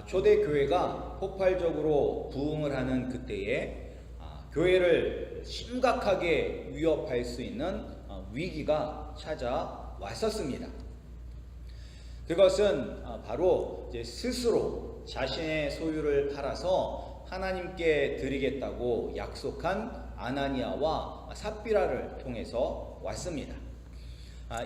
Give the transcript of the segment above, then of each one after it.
초대교회가 폭발적으로 부흥을 하는 그때에 교회를 심각하게 위협할 수 있는 위기가 찾아왔었습니다. 그것은 바로 스스로 자신의 소유를 팔아서 하나님께 드리겠다고 약속한 아나니아와 삽비라를 통해서 왔습니다.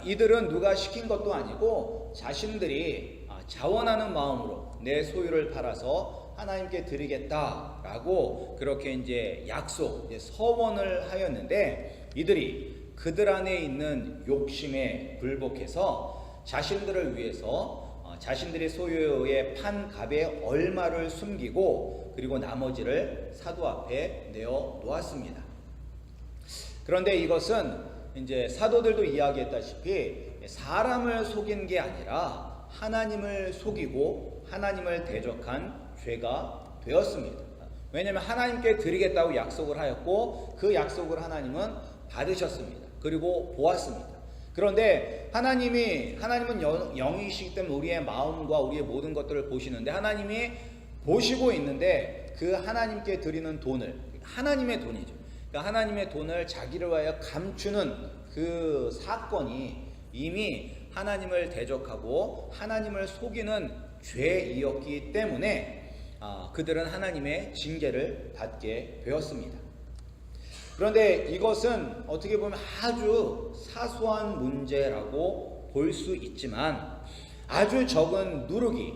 이들은 누가 시킨 것도 아니고 자신들이 자원하는 마음으로 내 소유를 팔아서 하나님께 드리겠다라고 그렇게 이제 약속, 서원을 하였는데, 이들이 그들 안에 있는 욕심에 굴복해서 자신들을 위해서 자신들의 소유의 판 값의 얼마를 숨기고 그리고 나머지를 사도 앞에 내어 놓았습니다. 그런데 이것은 이제 사도들도 이야기했다시피 사람을 속인 게 아니라 하나님을 속이고 하나님을 대적한 죄가 되었습니다. 왜냐하면 하나님께 드리겠다고 약속을 하였고 그 약속을 하나님은 받으셨습니다. 그리고 보았습니다. 그런데 하나님은 영이시기 때문에 우리의 마음과 우리의 모든 것들을 보시는데, 하나님이 보시고 있는데 그 하나님께 드리는 돈을, 하나님의 돈이죠, 그러니까 하나님의 돈을 자기를 위하여 감추는 그 사건이 이미 하나님을 대적하고 하나님을 속이는 죄이었기 때문에 그들은 하나님의 징계를 받게 되었습니다. 그런데 이것은 어떻게 보면 아주 사소한 문제라고 볼 수 있지만, 아주 적은 누룩이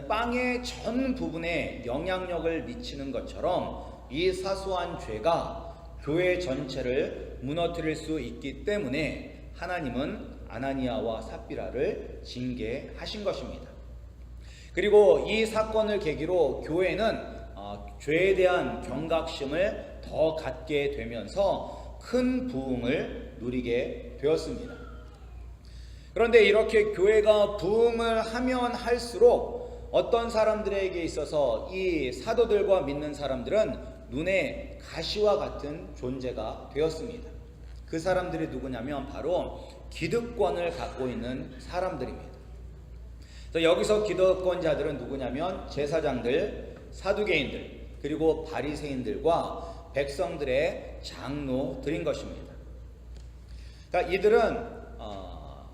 빵의 전 부분에 영향력을 미치는 것처럼 이 사소한 죄가 교회 전체를 무너뜨릴 수 있기 때문에 하나님은 아나니아와 삽비라를 징계하신 것입니다. 그리고 이 사건을 계기로 교회는 죄에 대한 경각심을 더 갖게 되면서 큰 부흥을 누리게 되었습니다. 그런데 이렇게 교회가 부흥을 하면 할수록 어떤 사람들에게 있어서 이 사도들과 믿는 사람들은 눈에 가시와 같은 존재가 되었습니다. 그 사람들이 누구냐면 바로 기득권을 갖고 있는 사람들입니다. 여기서 기득권자들은 누구냐면 제사장들, 사두개인들, 그리고 바리새인들과 백성들의 장로들인 것입니다. 그러니까 이들은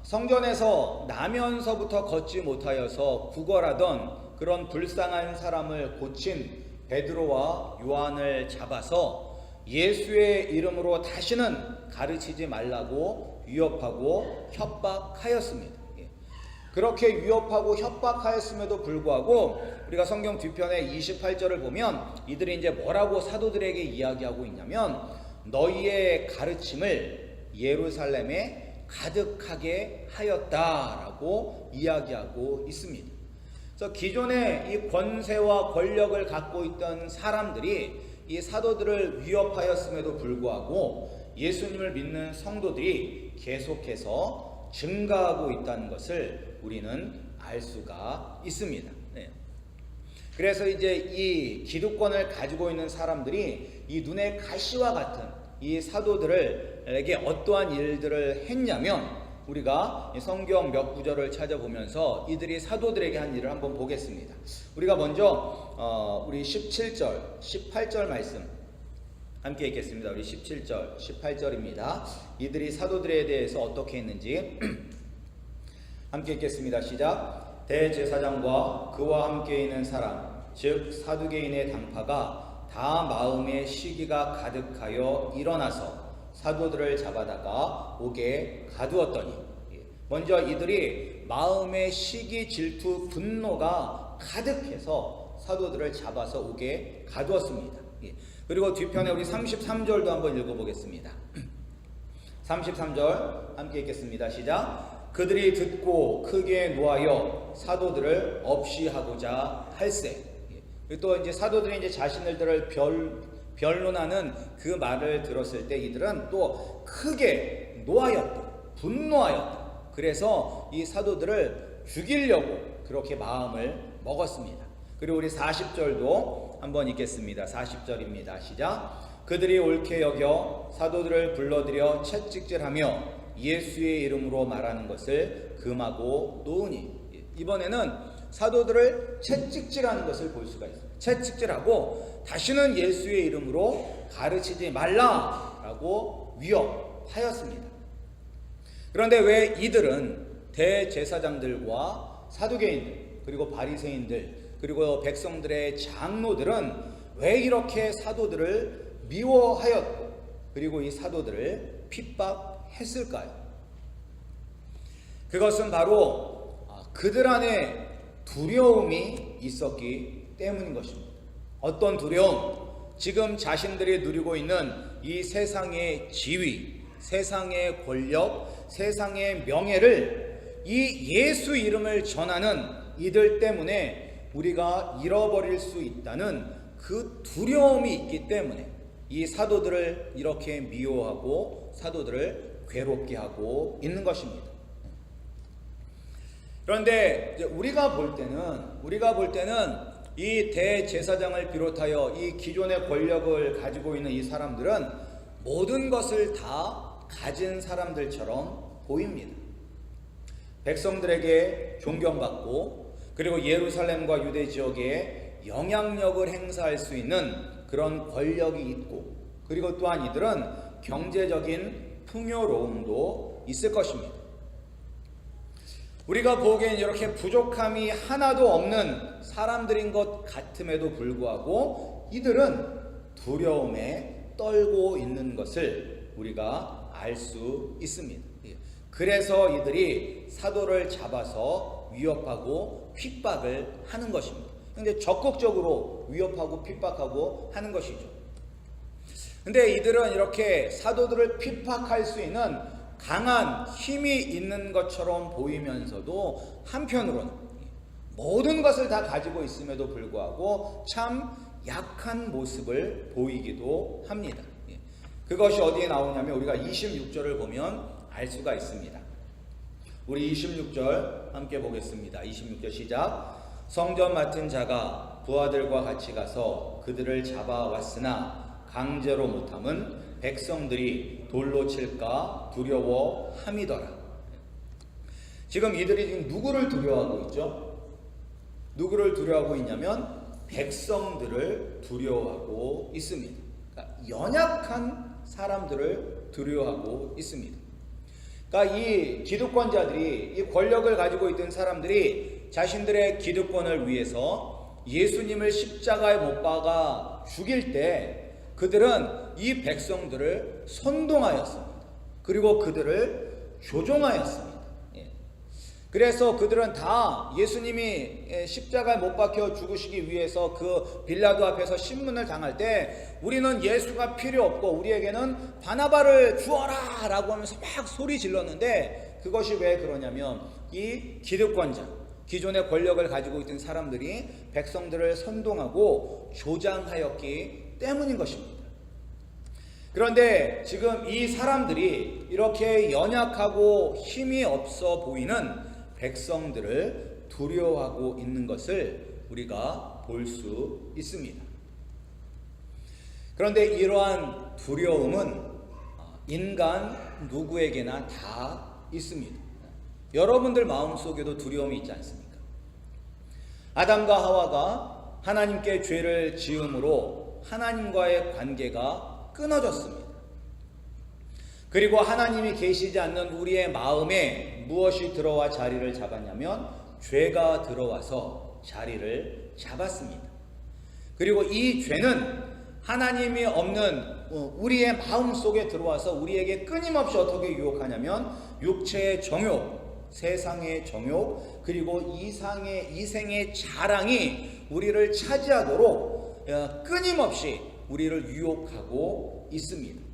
성전에서 나면서부터 걷지 못하여서 구걸하던 그런 불쌍한 사람을 고친 베드로와 요한을 잡아서 예수의 이름으로 다시는 가르치지 말라고 위협하고 협박하였습니다. 그렇게 위협하고 협박하였음에도 불구하고 우리가 성경 뒤편에 28절을 보면 이들이 이제 뭐라고 사도들에게 이야기하고 있냐면, 너희의 가르침을 예루살렘에 가득하게 하였다라고 이야기하고 있습니다. 그래서 기존에 이 권세와 권력을 갖고 있던 사람들이 이 사도들을 위협하였음에도 불구하고 예수님을 믿는 성도들이 계속해서 증가하고 있다는 것을 우리는 알 수가 있습니다. 그래서 이제 이 기득권을 가지고 있는 사람들이 이 눈의 가시와 같은 이 사도들에게 어떠한 일들을 했냐면, 우리가 성경 몇 구절을 찾아보면서 이들이 사도들에게 한 일을 한번 보겠습니다. 우리가 먼저 우리 17절, 18절 말씀 함께 읽겠습니다. 우리 17절, 18절입니다. 이들이 사도들에 대해서 어떻게 했는지 함께 읽겠습니다. 시작. 대제사장과 그와 함께 있는 사람, 즉 사두개인의 당파가 다 마음의 시기가 가득하여 일어나서 사도들을 잡아다가 옥에 가두었더니, 먼저 이들이 마음의 시기, 질투, 분노가 가득해서 사도들을 잡아서 옥에 가두었습니다. 그리고 뒤편에 우리 33절도 한번 읽어보겠습니다. 33절 함께 읽겠습니다. 시작. 그들이 듣고 크게 노하여 사도들을 없이 하고자 할세. 또 이제 사도들이 이제 자신들을 변론하는 그 말을 들었을 때 이들은 또 크게 노하였다, 분노하였다. 그래서 이 사도들을 죽이려고 그렇게 마음을 먹었습니다. 그리고 우리 40절도 한번 읽겠습니다. 40절입니다. 시작. 그들이 옳게 여겨 사도들을 불러들여 채찍질하며 예수의 이름으로 말하는 것을 금하고 놓으니. 이번에는 사도들을 채찍질하는 것을 볼 수가 있어요. 채찍질하고 다시는 예수의 이름으로 가르치지 말라라고 위협하였습니다. 그런데 왜 이들은 대제사장들과 사두개인들 그리고 바리새인들 그리고 백성들의 장로들은 왜 이렇게 사도들을 미워하였고 그리고 이 사도들을 핍박했을까요? 그것은 바로 그들 안에 두려움이 있었기 때문인 것입니다. 어떤 두려움? 지금 자신들이 누리고 있는 이 세상의 지위, 세상의 권력, 세상의 명예를 이 예수 이름을 전하는 이들 때문에 우리가 잃어버릴 수 있다는 그 두려움이 있기 때문에 이 사도들을 이렇게 미워하고 사도들을 괴롭게 하고 있는 것입니다. 그런데 우리가 볼 때는 이 대제사장을 비롯하여 이 기존의 권력을 가지고 있는 이 사람들은 모든 것을 다 가진 사람들처럼 보입니다. 백성들에게 존경받고 그리고 예루살렘과 유대 지역에 영향력을 행사할 수 있는 그런 권력이 있고 그리고 또한 이들은 경제적인 풍요로움도 있을 것입니다. 우리가 보기엔 이렇게 부족함이 하나도 없는 사람들인 것 같음에도 불구하고 이들은 두려움에 떨고 있는 것을 우리가 알 수 있습니다. 그래서 이들이 사도를 잡아서 위협하고 핍박을 하는 것입니다. 근데 적극적으로 위협하고 핍박하고 하는 것이죠. 근데 이들은 이렇게 사도들을 핍박할 수 있는 강한 힘이 있는 것처럼 보이면서도 한편으로는 모든 것을 다 가지고 있음에도 불구하고 참 약한 모습을 보이기도 합니다. 그것이 어디에 나오냐면 우리가 26절을 보면 알 수가 있습니다. 우리 26절 함께 보겠습니다. 26절 시작. 성전 맡은 자가 부하들과 같이 가서 그들을 잡아왔으나 강제로 못함은 백성들이 돌로 칠까 두려워함이더라. 지금 이들이 지금 누구를 두려워하고 있죠? 누구를 두려워하고 있냐면 백성들을 두려워하고 있습니다. 그러니까 연약한 사람들을 두려워하고 있습니다. 그러니까 이 기득권자들이 이 권력을 가지고 있던 사람들이 자신들의 기득권을 위해서 예수님을 십자가에 못 박아 죽일 때 그들은 이 백성들을 선동하였습니다. 그리고 그들을 조종하였습니다. 그래서 그들은 다 예수님이 십자가에 못 박혀 죽으시기 위해서 그 빌라도 앞에서 신문을 당할 때 우리는 예수가 필요 없고 우리에게는 바나바를 주어라 라고 하면서 막 소리 질렀는데 그것이 왜 그러냐면 이 기득권자 기존의 권력을 가지고 있던 사람들이 백성들을 선동하고 조장하였기 때문인 것입니다. 그런데 지금 이 사람들이 이렇게 연약하고 힘이 없어 보이는 백성들을 두려워하고 있는 것을 우리가 볼 수 있습니다. 그런데 이러한 두려움은 인간 누구에게나 다 있습니다. 여러분들 마음속에도 두려움이 있지 않습니까? 아담과 하와가 하나님께 죄를 지음으로 하나님과의 관계가 끊어졌습니다. 그리고 하나님이 계시지 않는 우리의 마음에 무엇이 들어와 자리를 잡았냐면 죄가 들어와서 자리를 잡았습니다. 그리고 이 죄는 하나님이 없는 우리의 마음 속에 들어와서 우리에게 끊임없이 어떻게 유혹하냐면 육체의 정욕, 세상의 정욕, 그리고 이생의 자랑이 우리를 차지하도록 끊임없이 우리를 유혹하고 있습니다.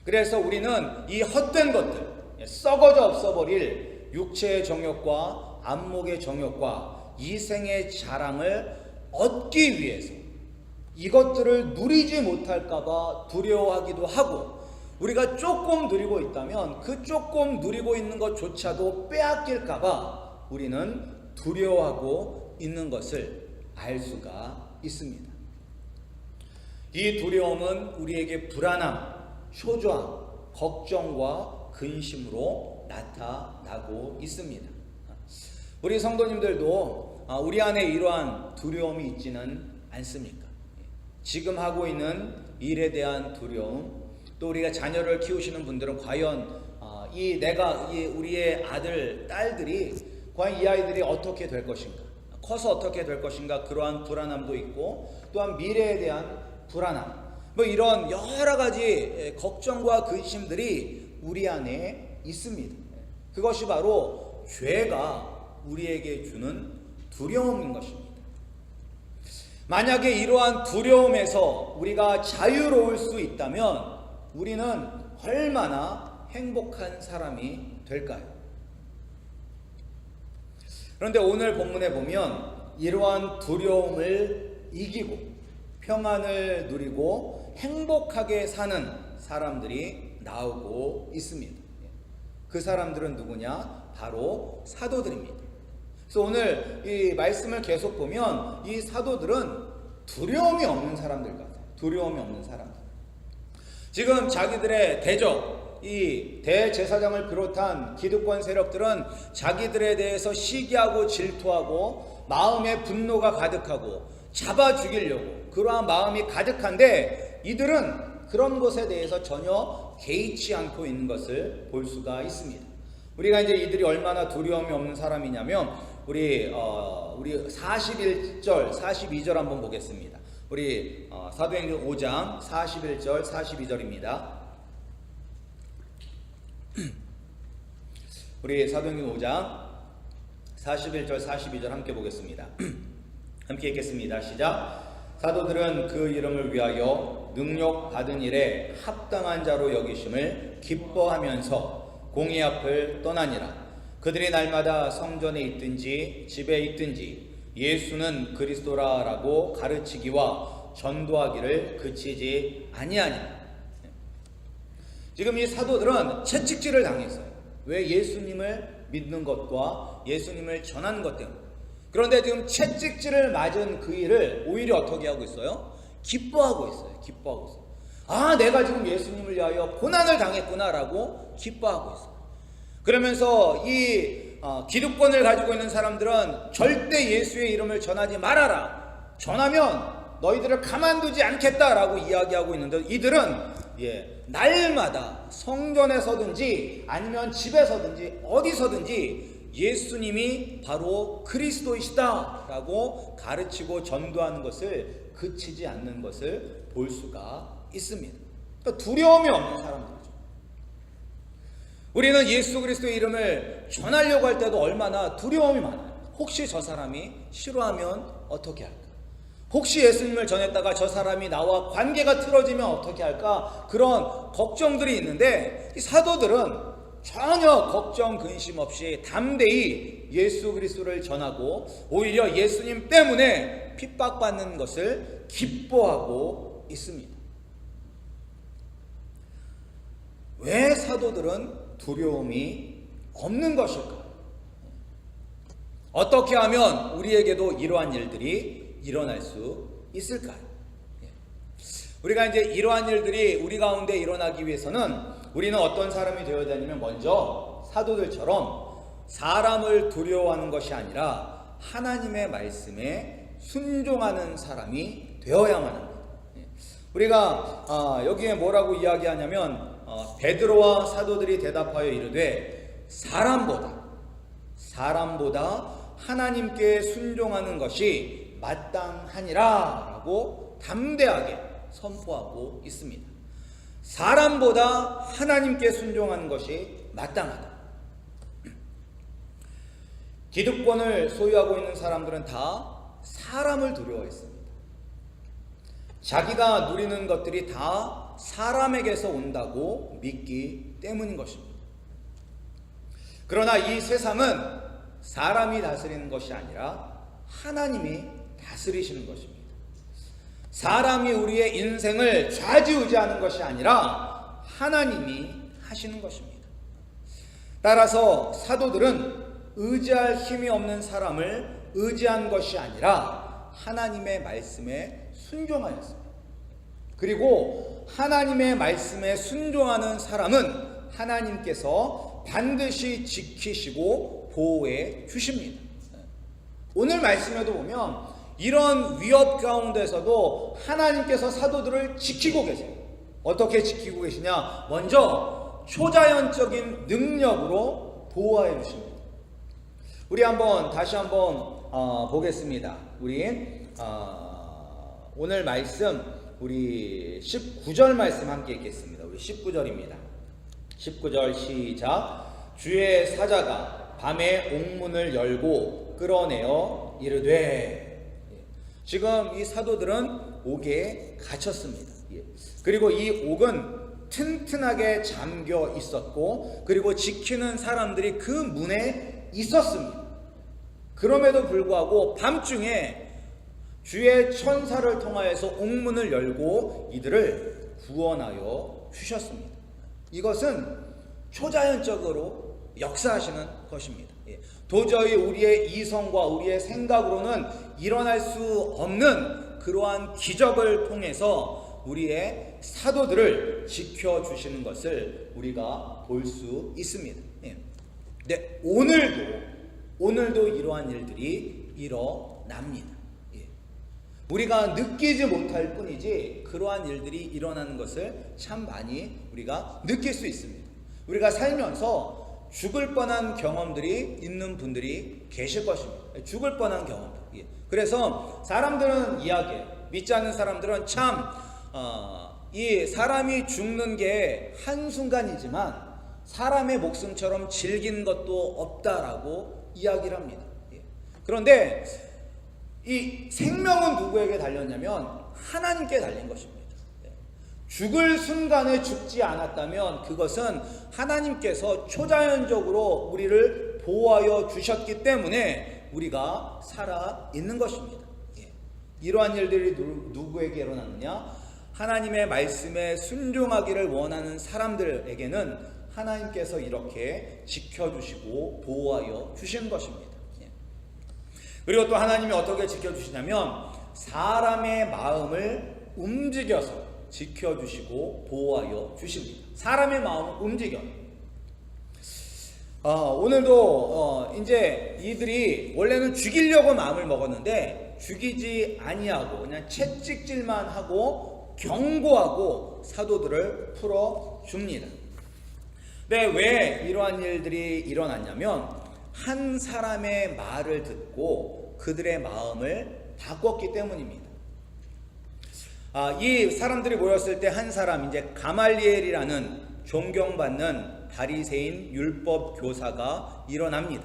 그래서 우리는 이 헛된 것들, 썩어져 없어버릴 육체의 정욕과 안목의 정욕과 이생의 자랑을 얻기 위해서 이것들을 누리지 못할까봐 두려워하기도 하고 우리가 조금 누리고 있다면 그 조금 누리고 있는 것조차도 빼앗길까봐 우리는 두려워하고 있는 것을 알 수가 있습니다. 이 두려움은 우리에게 불안함, 초조함, 걱정과 근심으로 나타나고 있습니다. 우리 성도님들도 우리 안에 이러한 두려움이 있지는 않습니까? 지금 하고 있는 일에 대한 두려움, 또 우리가 자녀를 키우시는 분들은 과연 우리의 아들, 딸들이 과연 이 아이들이 어떻게 될 것인가, 커서 어떻게 될 것인가, 그러한 불안함도 있고, 또한 미래에 대한 불안함, 이런 여러 가지 걱정과 근심들이 우리 안에 있습니다. 그것이 바로 죄가 우리에게 주는 두려움인 것입니다. 만약에 이러한 두려움에서 우리가 자유로울 수 있다면 우리는 얼마나 행복한 사람이 될까요? 그런데 오늘 본문에 보면 이러한 두려움을 이기고 평안을 누리고 행복하게 사는 사람들이 나오고 있습니다. 그 사람들은 누구냐? 바로 사도들입니다. 그래서 오늘 이 말씀을 계속 보면 이 사도들은 두려움이 없는 사람들 같아요. 두려움이 없는 사람들. 지금 자기들의 대적, 이 대제사장을 비롯한 기득권 세력들은 자기들에 대해서 시기하고 질투하고 마음에 분노가 가득하고 잡아 죽이려고 그러한 마음이 가득한데, 이들은 그런 것에 대해서 전혀 개의치 않고 있는 것을 볼 수가 있습니다. 우리가 이제 이들이 얼마나 두려움이 없는 사람이냐면 우리 41절, 42절 한번 보겠습니다. 우리 사도행전 5장 41절, 42절입니다. 우리 사도행전 5장 41절, 42절 함께 보겠습니다. 함께 읽겠습니다. 시작. 사도들은 그 이름을 위하여 능력 받은 일에 합당한 자로 여기심을 기뻐하면서 공의 앞을 떠나니라. 그들이 날마다 성전에 있든지 집에 있든지 예수는 그리스도라라고 가르치기와 전도하기를 그치지 아니하니라. 지금 이 사도들은 채찍질을 당했어요. 왜? 예수님을 믿는 것과 예수님을 전하는 것 때문에. 그런데 지금 채찍질을 맞은 그 일을 오히려 어떻게 하고 있어요? 기뻐하고 있어요. 기뻐하고 있어요. 아, 내가 지금 예수님을 위하여 고난을 당했구나라고 기뻐하고 있어요. 그러면서 이 기득권을 가지고 있는 사람들은 절대 예수의 이름을 전하지 말아라. 전하면 너희들을 가만두지 않겠다라고 이야기하고 있는데, 이들은 날마다 성전에서든지 아니면 집에서든지 어디서든지 예수님이 바로 그리스도이시다라고 가르치고 전도하는 것을 그치지 않는 것을 볼 수가 있습니다. 그러니까 두려움이 없는 사람들이죠. 우리는 예수 그리스도의 이름을 전하려고 할 때도 얼마나 두려움이 많아요. 혹시 저 사람이 싫어하면 어떻게 할까? 혹시 예수님을 전했다가 저 사람이 나와 관계가 틀어지면 어떻게 할까? 그런 걱정들이 있는데, 이 사도들은 전혀 걱정 근심 없이 담대히 예수 그리스도를 전하고 오히려 예수님 때문에 핍박받는 것을 기뻐하고 있습니다. 왜 사도들은 두려움이 없는 것일까? 어떻게 하면 우리에게도 이러한 일들이 일어날 수 있을까요? 우리가 이제 이러한 일들이 우리 가운데 일어나기 위해서는 우리는 어떤 사람이 되어야 되냐면, 먼저 사도들처럼 사람을 두려워하는 것이 아니라 하나님의 말씀에 순종하는 사람이 되어야만 합니다. 우리가 여기에 뭐라고 이야기하냐면, 베드로와 사도들이 대답하여 이르되 사람보다 하나님께 순종하는 것이 마땅하니라 라고 담대하게 선포하고 있습니다. 사람보다 하나님께 순종하는 것이 마땅하다. 기득권을 소유하고 있는 사람들은 다 사람을 두려워했습니다. 자기가 누리는 것들이 다 사람에게서 온다고 믿기 때문인 것입니다. 그러나 이 세상은 사람이 다스리는 것이 아니라 하나님이 다스리시는 것입니다. 사람이 우리의 인생을 좌지우지하는 것이 아니라 하나님이 하시는 것입니다. 따라서 사도들은 의지할 힘이 없는 사람을 의지한 것이 아니라 하나님의 말씀에 순종하였습니다. 그리고 하나님의 말씀에 순종하는 사람은 하나님께서 반드시 지키시고 보호해 주십니다. 오늘 말씀에도 보면 이런 위협 가운데서도 하나님께서 사도들을 지키고 계세요. 어떻게 지키고 계시냐? 먼저 초자연적인 능력으로 보호해 주십니다. 우리 다시 한번 보겠습니다. 우리 오늘 말씀 우리 19절 말씀 함께 읽겠습니다. 우리 19절입니다. 19절 시작. 주의 사자가 밤에 옥문을 열고 끌어내어 이르되. 지금 이 사도들은 옥에 갇혔습니다. 그리고 이 옥은 튼튼하게 잠겨 있었고, 그리고 지키는 사람들이 그 문에 있었습니다. 그럼에도 불구하고 밤중에 주의 천사를 통하여서 옥문을 열고 이들을 구원하여 주셨습니다. 이것은 초자연적으로 역사하시는 것입니다. 도저히 우리의 이성과 우리의 생각으로는 일어날 수 없는 그러한 기적을 통해서 우리의 사도들을 지켜주시는 것을 우리가 볼 수 있습니다. 네, 오늘도 이러한 일들이 일어납니다. 우리가 느끼지 못할 뿐이지 그러한 일들이 일어나는 것을 참 많이 우리가 느낄 수 있습니다. 우리가 살면서 죽을 뻔한 경험들이 있는 분들이 계실 것입니다. 죽을 뻔한 경험들. 그래서 사람들은 이야기해요. 믿지 않는 사람들은 이 사람이 죽는 게 한순간이지만 사람의 목숨처럼 질긴 것도 없다라고 이야기를 합니다. 그런데 이 생명은 누구에게 달렸냐면 하나님께 달린 것입니다. 죽을 순간에 죽지 않았다면 그것은 하나님께서 초자연적으로 우리를 보호하여 주셨기 때문에 우리가 살아 있는 것입니다. 이러한 일들이 누구에게 일어났느냐? 하나님의 말씀에 순종하기를 원하는 사람들에게는 하나님께서 이렇게 지켜주시고 보호하여 주신 것입니다. 그리고 또 하나님이 어떻게 지켜주시냐면 사람의 마음을 움직여서 지켜주시고 보호하여 주십니다. 사람의 마음을 움직여. 오늘도 이제 이들이 원래는 죽이려고 마음을 먹었는데 죽이지 아니하고 그냥 채찍질만 하고 경고하고 사도들을 풀어줍니다. 네, 왜 이러한 일들이 일어났냐면 한 사람의 말을 듣고 그들의 마음을 바꿨기 때문입니다. 이 사람들이 모였을 때 한 사람, 이제 가말리엘이라는 존경받는 바리새인 율법 교사가 일어납니다.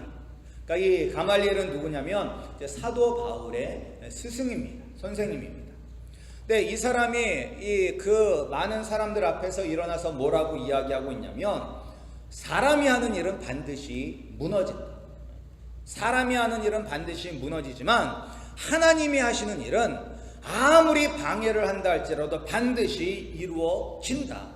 그러니까 이 가말리엘은 누구냐면 이제 사도 바울의 스승입니다. 선생님입니다. 근데 이 사람이 그 많은 사람들 앞에서 일어나서 뭐라고 이야기하고 있냐면 사람이 하는 일은 반드시 무너진다. 사람이 하는 일은 반드시 무너지지만 하나님이 하시는 일은 아무리 방해를 한다 할지라도 반드시 이루어진다.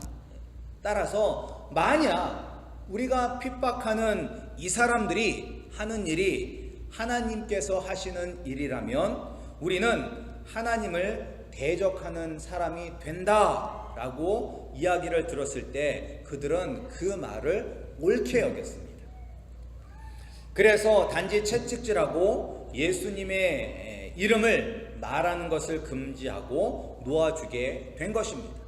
따라서 만약 우리가 핍박하는 이 사람들이 하는 일이 하나님께서 하시는 일이라면 우리는 하나님을 대적하는 사람이 된다라고 이야기를 들었을 때 그들은 그 말을 옳게 여겼습니다. 그래서 단지 채찍질하고 예수님의 이름을 말하는 것을 금지하고 놓아주게 된 것입니다.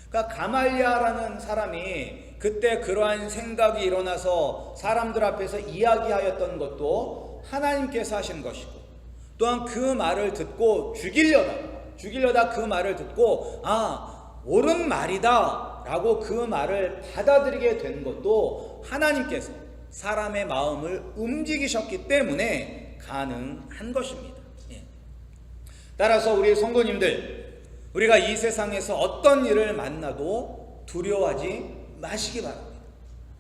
그러니까 가말리아라는 사람이 그때 그러한 생각이 일어나서 사람들 앞에서 이야기하였던 것도 하나님께서 하신 것이고, 또한 그 말을 듣고 죽이려다 그 말을 듣고 옳은 말이다 라고 그 말을 받아들이게 된 것도 하나님께서 사람의 마음을 움직이셨기 때문에 가능한 것입니다. 따라서 우리 성도님들, 우리가 이 세상에서 어떤 일을 만나도 두려워하지 마시기 바랍니다.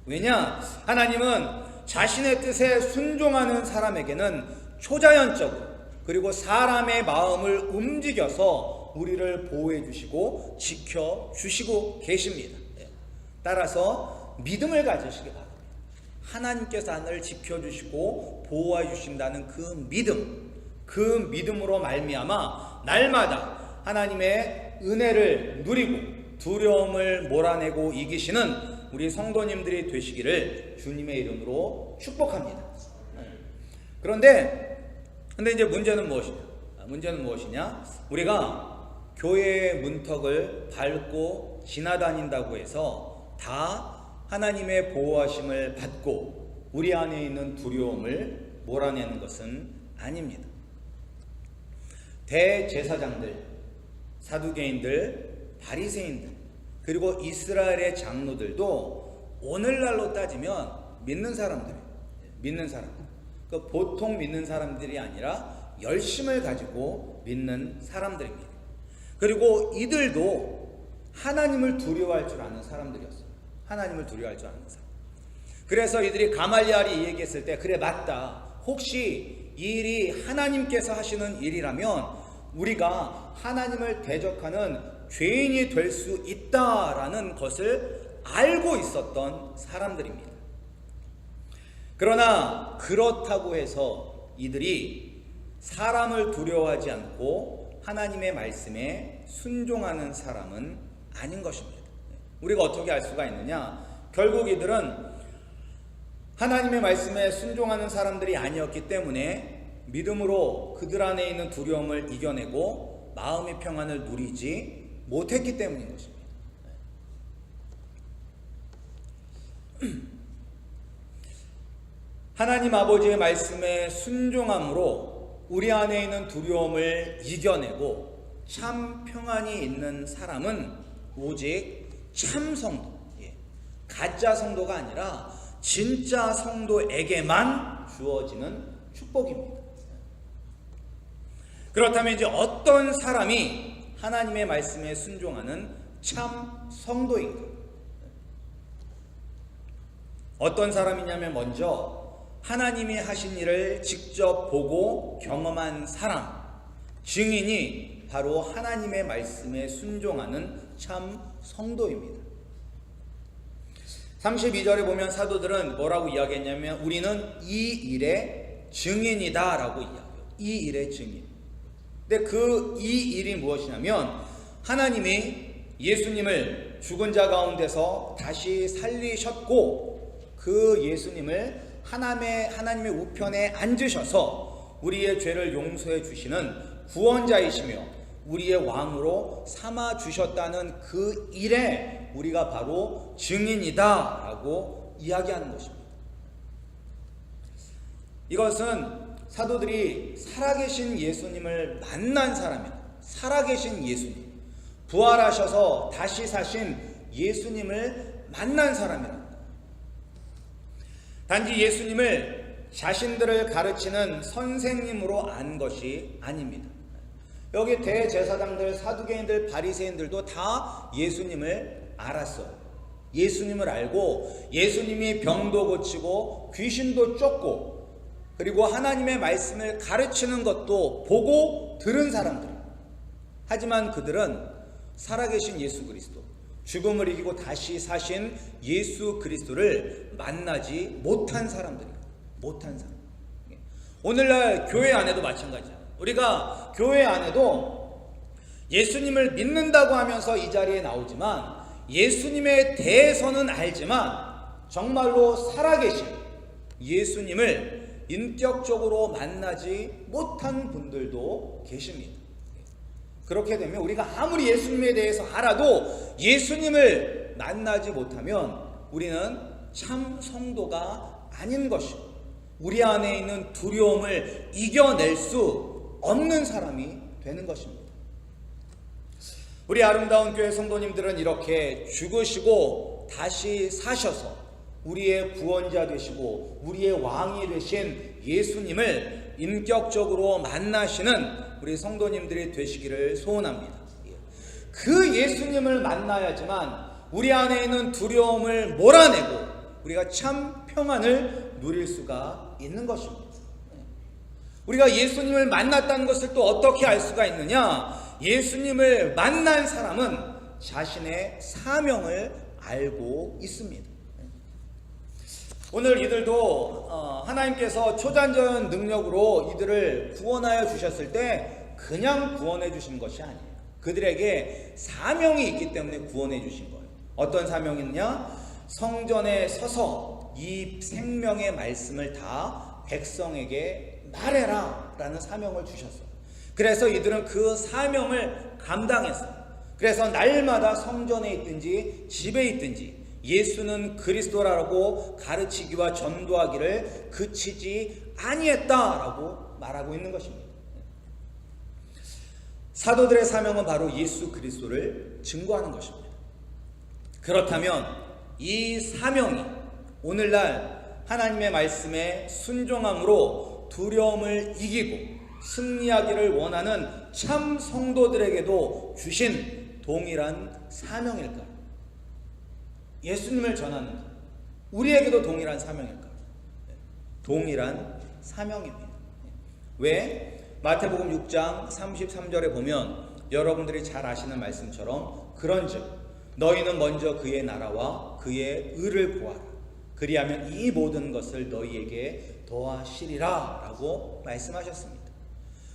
왜냐? 하나님은 자신의 뜻에 순종하는 사람에게는 초자연적으로 그리고 사람의 마음을 움직여서 우리를 보호해 주시고 지켜 주시고 계십니다. 따라서 믿음을 가지시기 바랍니다. 하나님께서 하늘을 지켜주시고 보호해 주신다는 그 믿음으로 말미암아 날마다 하나님의 은혜를 누리고 두려움을 몰아내고 이기시는 우리 성도님들이 되시기를 주님의 이름으로 축복합니다. 그런데 근데 이제 문제는 무엇이냐? 문제는 무엇이냐? 우리가 교회의 문턱을 밟고 지나다닌다고 해서 다 하나님의 보호하심을 받고 우리 안에 있는 두려움을 몰아내는 것은 아닙니다. 대제사장들, 사두개인들, 바리새인들, 그리고 이스라엘의 장로들도 오늘날로 따지면 믿는 사람들, 그 보통 믿는 사람들이 아니라 열심을 가지고 믿는 사람들입니다. 그리고 이들도 하나님을 두려워할 줄 아는 사람들이었어요. 하나님을 두려워할 줄 아는 사람. 그래서 이들이 가말리엘이 얘기했을 때, 그래 맞다. 혹시 이 일이 하나님께서 하시는 일이라면 우리가 하나님을 대적하는 죄인이 될 수 있다라는 것을 알고 있었던 사람들입니다. 그러나 그렇다고 해서 이들이 사람을 두려워하지 않고 하나님의 말씀에 순종하는 사람은 아닌 것입니다. 우리가 어떻게 알 수가 있느냐? 결국 이들은 하나님의 말씀에 순종하는 사람들이 아니었기 때문에 믿음으로 그들 안에 있는 두려움을 이겨내고 마음의 평안을 누리지 못했기 때문인 것입니다. 하나님 아버지의 말씀에 순종함으로 우리 안에 있는 두려움을 이겨내고 참 평안이 있는 사람은 오직 참 성도, 가짜 성도가 아니라 진짜 성도에게만 주어지는 축복입니다. 그렇다면 이제 어떤 사람이 하나님의 말씀에 순종하는 참 성도인가? 어떤 사람이냐면 먼저 하나님이 하신 일을 직접 보고 경험한 사람, 증인이 바로 하나님의 말씀에 순종하는 참 성도입니다. 32절에 보면 사도들은 뭐라고 이야기했냐면 우리는 이 일의 증인이다 라고 이야기해요. 이 일의 증인. 근데 그 이 일이 무엇이냐면 하나님이 예수님을 죽은 자 가운데서 다시 살리셨고 그 예수님을 하나님의 우편에 앉으셔서 우리의 죄를 용서해 주시는 구원자이시며 우리의 왕으로 삼아 주셨다는 그 일에 우리가 바로 증인이다 라고 이야기하는 것입니다. 이것은 사도들이 살아계신 예수님을 만난 사람입니다. 살아계신 예수님, 부활하셔서 다시 사신 예수님을 만난 사람이랍니다. 단지 예수님을 자신들을 가르치는 선생님으로 안 것이 아닙니다. 여기 대제사장들, 사두개인들, 바리새인들도 다 예수님을 알았어요. 예수님을 알고 예수님이 병도 고치고 귀신도 쫓고 그리고 하나님의 말씀을 가르치는 것도 보고 들은 사람들. 하지만 그들은 살아계신 예수 그리스도, 죽음을 이기고 다시 사신 예수 그리스도를 만나지 못한 사람들이에요. 못한 사람. 오늘날 교회 안에도 마찬가지야. 우리가 교회 안에도 예수님을 믿는다고 하면서 이 자리에 나오지만 예수님에 대해서는 알지만 정말로 살아계신 예수님을 인격적으로 만나지 못한 분들도 계십니다. 그렇게 되면 우리가 아무리 예수님에 대해서 알아도 예수님을 만나지 못하면 우리는 참 성도가 아닌 것이고 우리 안에 있는 두려움을 이겨낼 수 없는 사람이 되는 것입니다. 우리 아름다운 교회 성도님들은 이렇게 죽으시고 다시 사셔서 우리의 구원자 되시고 우리의 왕이 되신 예수님을 인격적으로 만나시는 우리 성도님들이 되시기를 소원합니다. 그 예수님을 만나야지만 우리 안에 있는 두려움을 몰아내고 우리가 참 평안을 누릴 수가 있는 것입니다. 우리가 예수님을 만났다는 것을 또 어떻게 알 수가 있느냐? 예수님을 만난 사람은 자신의 사명을 알고 있습니다. 오늘 이들도 하나님께서 초자연적 능력으로 이들을 구원하여 주셨을 때 그냥 구원해 주신 것이 아니에요. 그들에게 사명이 있기 때문에 구원해 주신 거예요. 어떤 사명이냐? 성전에 서서 이 생명의 말씀을 다 백성에게 말해라 라는 사명을 주셨어요. 그래서 이들은 그 사명을 감당했어요. 그래서 날마다 성전에 있든지 집에 있든지 예수는 그리스도라고 가르치기와 전도하기를 그치지 아니했다라고 말하고 있는 것입니다. 사도들의 사명은 바로 예수 그리스도를 증거하는 것입니다. 그렇다면 이 사명이 오늘날 하나님의 말씀에 순종함으로 두려움을 이기고 승리하기를 원하는 참 성도들에게도 주신 동일한 사명일까요? 예수님을 전하는 것, 우리에게도 동일한 사명일까요? 동일한 사명입니다. 왜? 마태복음 6장 33절에 보면 여러분들이 잘 아시는 말씀처럼 그런즉 너희는 먼저 그의 나라와 그의 의를 구하라. 그리하면 이 모든 것을 너희에게 더하시리라 라고 말씀하셨습니다.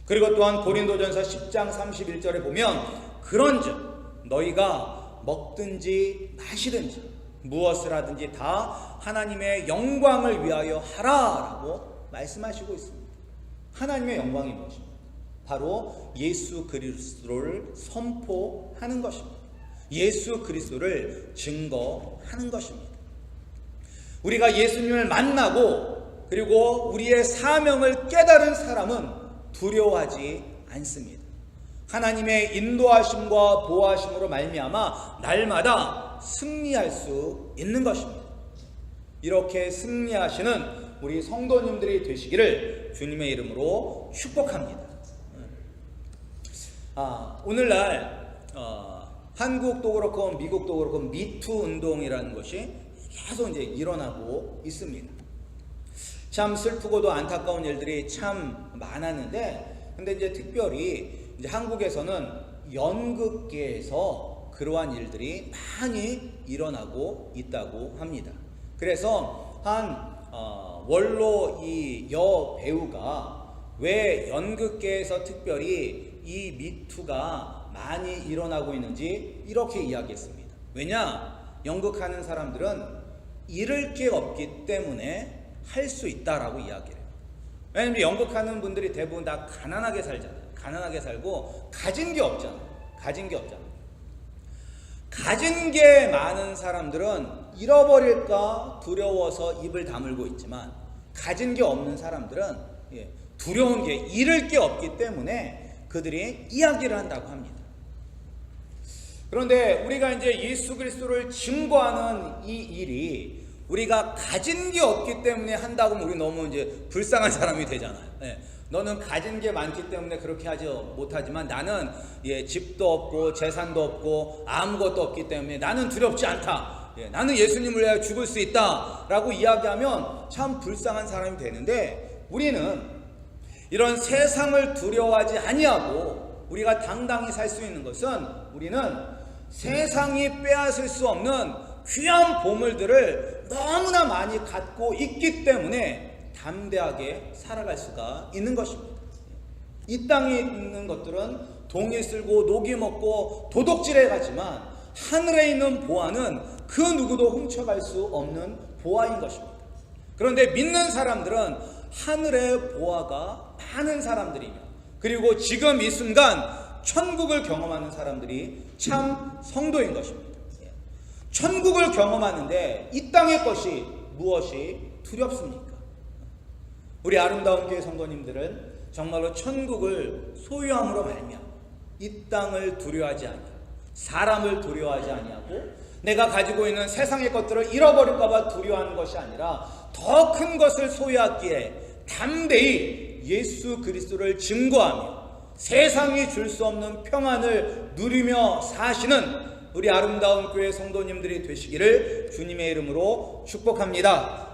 그리고 또한 고린도전서 10장 31절에 보면 그런즉 너희가 먹든지 마시든지 무엇을 하든지 다 하나님의 영광을 위하여 하라라고 말씀하시고 있습니다. 하나님의 영광이 무엇입니까? 바로 예수 그리스도를 선포하는 것입니다. 예수 그리스도를 증거하는 것입니다. 우리가 예수님을 만나고 그리고 우리의 사명을 깨달은 사람은 두려워하지 않습니다. 하나님의 인도하심과 보호하심으로 말미암아 날마다 승리할 수 있는 것입니다. 이렇게 승리하시는 우리 성도님들이 되시기를 주님의 이름으로 축복합니다. 오늘날 한국도 그렇고 미국도 그렇고 미투 운동이라는 것이 계속 이제 일어나고 있습니다. 참 슬프고도 안타까운 일들이 참 많았는데, 근데 이제 특별히 이제 한국에서는 연극계에서 그러한 일들이 많이 일어나고 있다고 합니다. 그래서 한 원로 이 여배우가 왜 연극계에서 특별히 이 미투가 많이 일어나고 있는지 이렇게 이야기했습니다. 왜냐? 연극하는 사람들은 잃을 게 없기 때문에 할 수 있다라고 이야기를 해요. 왜냐하면 연극하는 분들이 대부분 다 가난하게 살잖아요. 가난하게 살고 가진 게 없잖아요. 가진 게 많은 사람들은 잃어버릴까 두려워서 입을 다물고 있지만, 가진 게 없는 사람들은 두려운 게 잃을 게 없기 때문에 그들이 이야기를 한다고 합니다. 그런데 우리가 이제 예수 그리스도를 증거하는 이 일이 우리가 가진 게 없기 때문에 한다고 하면 우리 너무 이제 불쌍한 사람이 되잖아요. 너는 가진 게 많기 때문에 그렇게 하지 못하지만 나는 집도 없고 재산도 없고 아무것도 없기 때문에 나는 두렵지 않다. 나는 예수님을 위하여 죽을 수 있다 라고 이야기하면 참 불쌍한 사람이 되는데, 우리는 이런 세상을 두려워하지 아니하고 우리가 당당히 살 수 있는 것은, 우리는 세상이 빼앗을 수 없는 귀한 보물들을 너무나 많이 갖고 있기 때문에 담대하게 살아갈 수가 있는 것입니다. 이 땅에 있는 것들은 동이 쓸고 녹이 먹고 도둑질해 가지만, 하늘에 있는 보화는 그 누구도 훔쳐갈 수 없는 보화인 것입니다. 그런데 믿는 사람들은 하늘의 보화가 많은 사람들이며, 그리고 지금 이 순간 천국을 경험하는 사람들이 참 성도인 것입니다. 천국을 경험하는데 이 땅의 것이 무엇이 두렵습니까? 우리 아름다운 교회 성도님들은 정말로 천국을 소유함으로 말미암아 이 땅을 두려워하지 아니하고, 사람을 두려워하지 아니하고, 내가 가지고 있는 세상의 것들을 잃어버릴까 봐 두려워하는 것이 아니라 더 큰 것을 소유하기에 담대히 예수 그리스도를 증거하며 세상이 줄 수 없는 평안을 누리며 사시는 우리 아름다운 교회 성도님들이 되시기를 주님의 이름으로 축복합니다.